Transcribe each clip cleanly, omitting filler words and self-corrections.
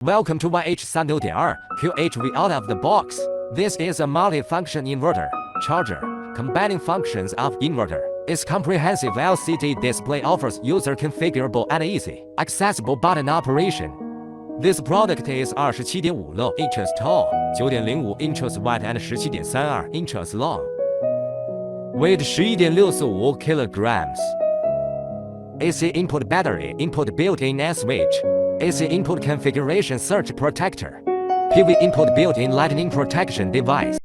Welcome to Y&H SUN-4.2KW-HV out of the box. This is a multi-function inverter charger, combining functions of inverter. Its comprehensive LCD display offers user-configurable and easy, accessible button operation. This product is 27.56 inches tall, 9.05 inches wide and 17.32 inches long. Weight 11.645 kilograms. AC input battery input built-in switch. AC input configuration surge protector. PV input built-in lightning protection device.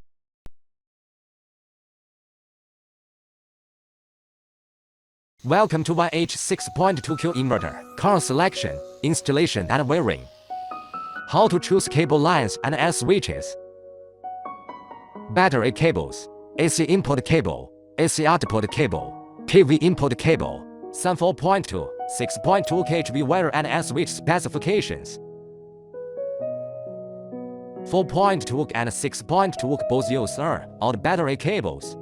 Welcome to Y&H 6.2Q inverter. Car selection, installation and wiring. How to choose cable lines and switches. Battery cables. AC input cable. AC output cable. PV input cable. SUN-4.2, 6.2KW wire and switch specifications. 4.2 and 6.2 both use old battery cables.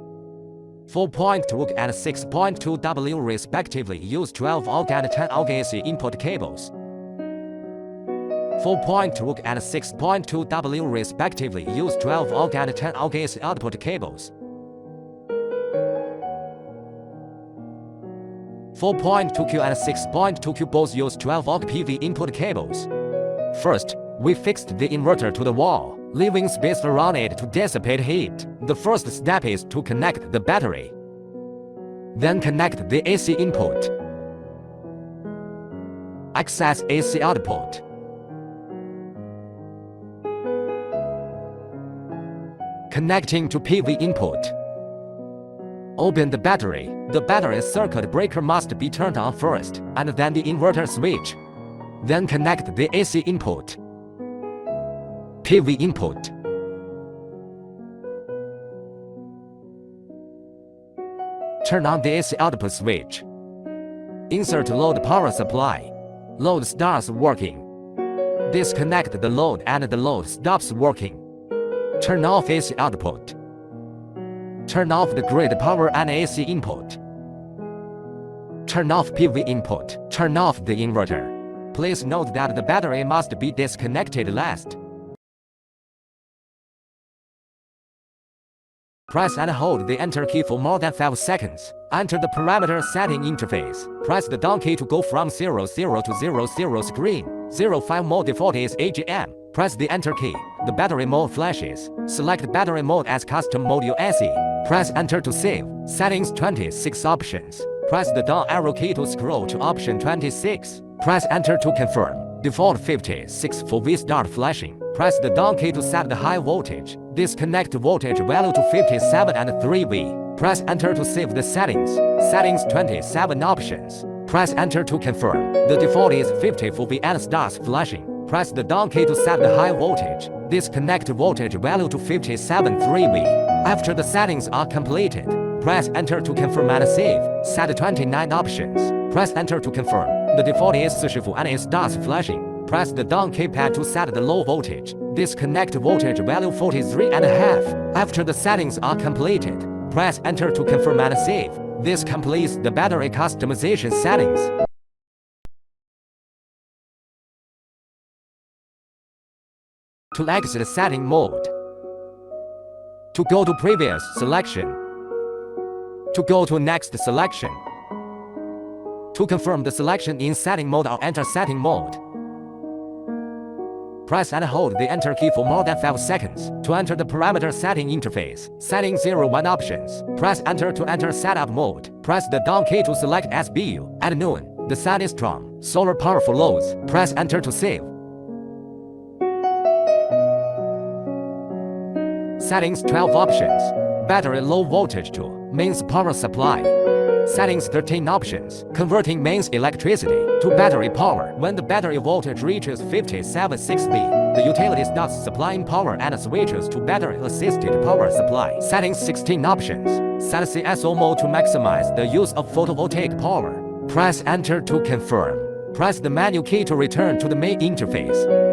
4.2 and 6.2W respectively use 12 and 10 AC input cables. 4.2 and 6.2W respectively use 12 and 10 AC output cables. 4.2Q and 6.2Q both use 12 PV input cables. First, we fixed the inverter to the wall, leaving space around it to dissipate heat. The first step is to connect the battery. Then connect the AC input. Access AC output. Connecting to PV input. Open the battery. The battery circuit breaker must be turned on first, and then the inverter switch. Then connect the AC input. PV input. Turn on the AC output switch. Insert load power supply. Load starts working. Disconnect the load and the load stops working. Turn off AC output. Turn off the grid power and AC input. Turn off PV input. Turn off the inverter. Please note that the battery must be disconnected last. Press and hold the Enter key for more than 5 seconds. Enter the parameter setting interface. Press the down key to go from 00 to 00 screen. 05 mode default is AGM. Press the Enter key. The battery mode flashes. Select battery mode as custom mode USE. Press Enter to save. Settings 26 options. Press the down arrow key to scroll to option 26. Press Enter to confirm. Default 56 for V start flashing. Press the down key to set the high voltage. Disconnect voltage value to 57 and 3V. Press Enter to save the settings. Settings 27 options. Press Enter to confirm. The default is 50 for V and starts flashing. Press the down key to set the high voltage. Disconnect voltage value to 57 3V. After the settings are completed, press Enter to confirm and save. Set 29 options. Press Enter to confirm. The default is 45 and it starts flashing. Press the down keypad to set the low voltage. Disconnect voltage value 43.5. After the settings are completed, press Enter to confirm and save. This completes the battery customization settings. To exit setting mode. To go to previous selection. To go to next selection. To confirm the selection in setting mode or enter setting mode. Press and hold the Enter key for more than 5 seconds to enter the parameter setting interface. Setting 01 options. Press Enter to enter setup mode. Press the down key to select SBU. At noon, the sun is strong. Solar powerful loads. Press Enter to save. Settings 12 options. Battery low voltage to mains power supply. Settings 13 options. Converting mains electricity to battery power. When the battery voltage reaches 57.6V, the utility starts supplying power and switches to battery-assisted power supply. Settings 16 options. Set CSO mode to maximize the use of photovoltaic power. Press Enter to confirm. Press the menu key to return to the main interface.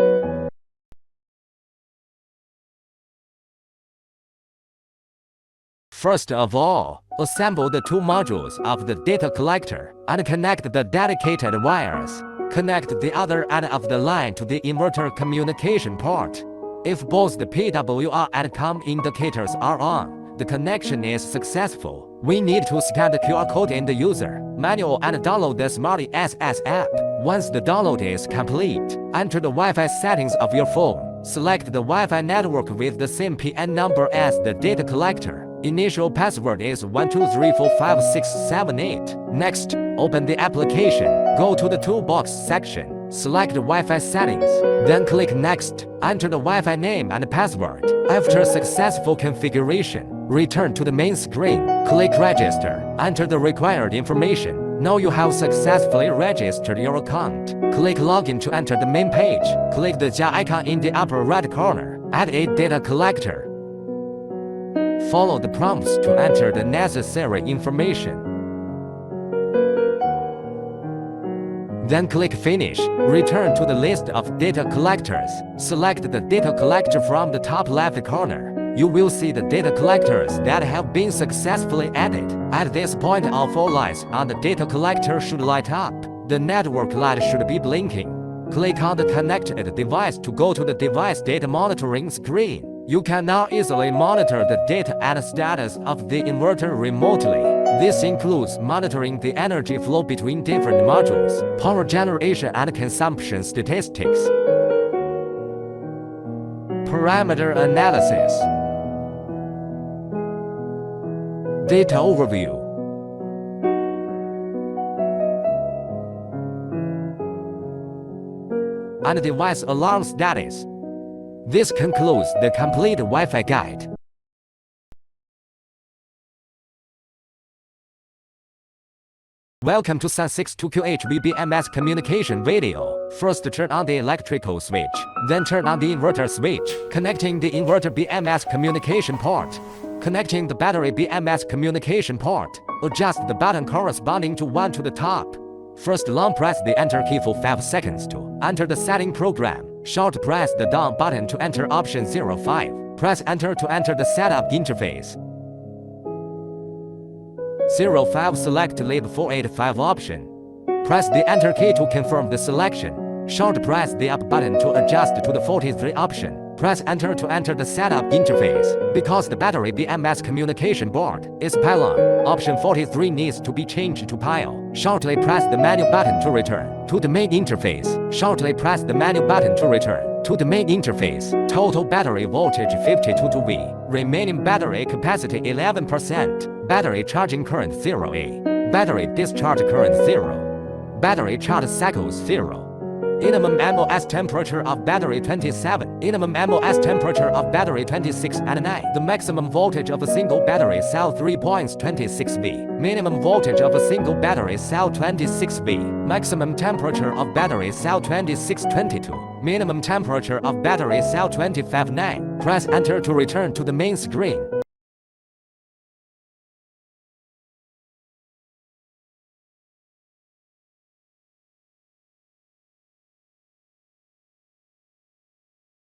First of all, Assemble the two modules of the data collector and connect the dedicated wires. Connect the other end of the line to the inverter communication port. If both the PWR and COM indicators are on, the connection is successful. We need to scan the QR code in the user manual and download the Smart SS app. Once the download is complete, enter the Wi-Fi settings of your phone. Select the Wi-Fi network with the same PN number as the data collector. Initial password is 12345678. Next, open the application. Go to the toolbox section. Select Wi-Fi settings. Then click Next. Enter the Wi-Fi name and password. After successful configuration, return to the main screen. Click Register. Enter the required information. Now you have successfully registered your account. Click Login to enter the main page. Click the jar icon in the upper right corner. Add a data collector. Follow the prompts to enter the necessary information. Then click Finish. Return to the list of data collectors. Select the data collector from the top left corner. You will see the data collectors that have been successfully added. At this point, all 4 lights on the data collector should light up. The network light should be blinking. Click on the connected device to go to the device data monitoring screen. You can now easily monitor the data and status of the inverter remotely. This includes monitoring the energy flow between different modules, power generation and consumption statistics. Parameter analysis. Data overview. And device alarm status. This concludes the complete Wi-Fi guide. Welcome to SUN-6.2KW-HV BMS communication video. First turn on the electrical switch, then turn on the inverter switch, connecting the inverter BMS communication port. Connecting the battery BMS communication port. Adjust the button corresponding to 1 to the top. First long press the Enter key for 5 seconds to enter the setting program. Short press the down button to enter option 05. Press Enter to enter the setup interface. 05 select Lead 485 option. Press the Enter key to confirm the selection. Short press the Up button to adjust to the 43 option. Press Enter to enter the setup interface. Because the battery BMS communication board is pylon, option 43 needs to be changed to pile. Shortly press the menu button to return to the main interface. Shortly press the menu button to return to the main interface. Total battery voltage 52 V. Remaining battery capacity 11%. Battery charging current 0A. Battery discharge current 0. Battery charge cycles 0. Minimum MOS temperature of battery 27. Minimum MOS temperature of battery 26 and 9. The maximum voltage of a single battery cell 3.26 V. Minimum voltage of a single battery cell 26 V. Maximum temperature of battery cell 26.22. Minimum temperature of battery cell 25.9. Press Enter to return to the main screen.